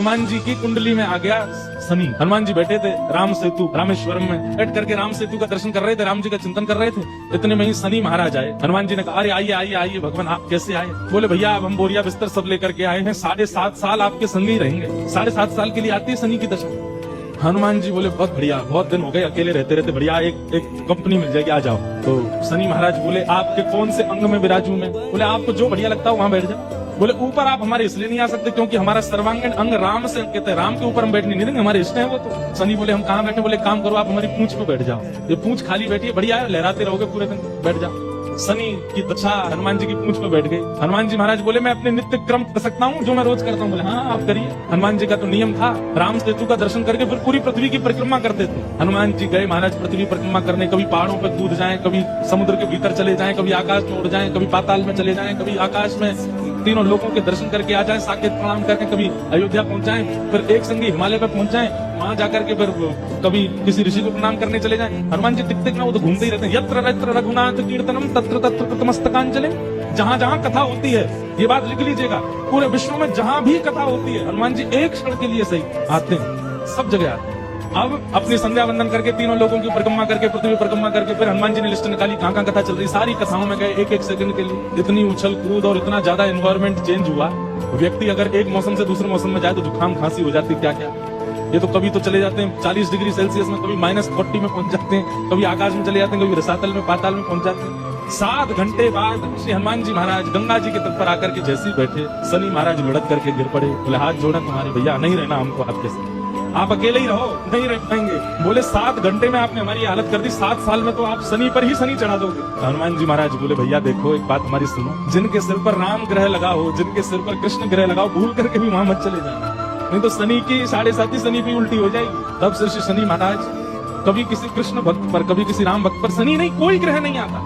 हनुमान जी की कुंडली में आ गया शनि। हनुमान जी बैठे थे राम सेतु रामेश्वरम में बैठ करके राम सेतु का दर्शन कर रहे थे, राम जी का चिंतन कर रहे थे। इतने में ही शनि महाराज आए। हनुमान जी ने कहा, अरे आइए आइए आइए भगवान, आप कैसे आए? बोले भैया अब हम बोरिया बिस्तर सब लेकर के आए हैं, 7.5 साल आपके संग ही रहेंगे। 7.5 साल के लिए आती है शनि की दशा। हनुमान जी बोले बहुत बढ़िया, बहुत दिन हो गए अकेले रहते रहते, बढ़िया एक कंपनी मिल जाएगी, आ जाओ। तो शनि महाराज बोले आपके कौन से अंग में विराजू मैं? बोले आपको जो बढ़िया लगता हो वहां बैठ जाओ। बोले ऊपर आप हमारे इसलिए नहीं आ सकते क्योंकि हमारा सर्वांगीण अंग राम से अंकित है, राम के ऊपर हम बैठने नहीं देंगे, हमारे इष्ट है वो। तो शनि बोले हम कहाँ बैठे? बोले काम करो आप हमारी पूंछ पे बैठ जाओ, ये पूंछ खाली बैठी है, बढ़िया है, लहराते रहोगे पूरे दिन, बैठ जाओ। शनि की दशा हनुमान जी की पूंछ पे बैठ गई। हनुमान जी महाराज बोले मैं अपने नित्य क्रम कर सकता हूँ जो मैं रोज करता हूँ। बोले हाँ आप करिए। हनुमान जी का तो नियम था, राम सेतु का दर्शन करके फिर पूरी पृथ्वी की परिक्रमा करते थे। हनुमान जी गए महाराज पृथ्वी परिक्रमा करने, कभी पहाड़ों पर कूद जाएं, कभी समुद्र के भीतर चले जाएं, कभी आकाश में उड़ जाएं, कभी पाताल में चले जाएं, कभी आकाश में तीनों लोगों के दर्शन करके आ जाएं, साकेत प्रणाम करके, कभी अयोध्या पहुंच जाएं, फिर एक संगी हिमालय पर पहुंच जाएं, वहां जाकर के फिर कभी किसी ऋषि को प्रणाम करने चले जाएं। हनुमान जी टिक टिक ना वो तो घूमते ही रहते हैं। यत्र यत्र रघुनाथ कीर्तनम तत्र तत्र कृतमस्तकांजलि। जहां जहां कथा होती है, ये बात लिख लीजिएगा, पूरे विश्व में जहां भी कथा होती है हनुमान जी एक क्षण के लिए सही आते हैं, सब जगह आते हैं। अब अपनी संध्या वंदन करके तीनों लोगों की परिक्रमा करके पृथ्वी परिक्रमा करके फिर हनुमान जी ने लिस्ट निकाली कहाँ कहाँ कथा चल रही, सारी कथाओं में गए एक एक सेकंड के लिए। इतनी उछल कूद और इतना ज्यादा एनवायरमेंट चेंज हुआ, व्यक्ति अगर एक मौसम से दूसरे मौसम में जाए तो जुकाम खांसी हो जाती, क्या क्या। ये तो कभी तो चले जाते हैं 40 डिग्री सेल्सियस में, कभी -40 में पहुंच जाते हैं, कभी आकाश में चले जाते हैं, कभी रसातल में पाताल में पहुंच जाते हैं। 7 घंटे बाद श्री हनुमान जी महाराज गंगा जी के तट पर आकर के जैसे ही बैठे, शनि महाराज लुढ़क करके गिर पड़े। बोले हाथ जोड़ा तुम्हारे भैया, नहीं रहना हमको आपके साथ, आप अकेले ही रहो, नहीं रह पाएंगे। बोले 7 घंटे में आपने हमारी हालत कर दी, 7 साल में तो आप शनि पर ही शनि चढ़ा दोगे। हनुमान जी महाराज बोले भैया देखो एक बात हमारी सुनो, जिनके सिर पर राम ग्रह लगा हो, जिनके सिर पर कृष्ण ग्रह लगा हो, भूल करके भी वहां मत चले जाना, नहीं तो शनि की 7.5 शनि भी उल्टी हो जाएगी। तब से श्री शनि महाराज कभी किसी कृष्ण भक्त पर, कभी किसी राम भक्त पर, शनि नहीं कोई ग्रह नहीं आता।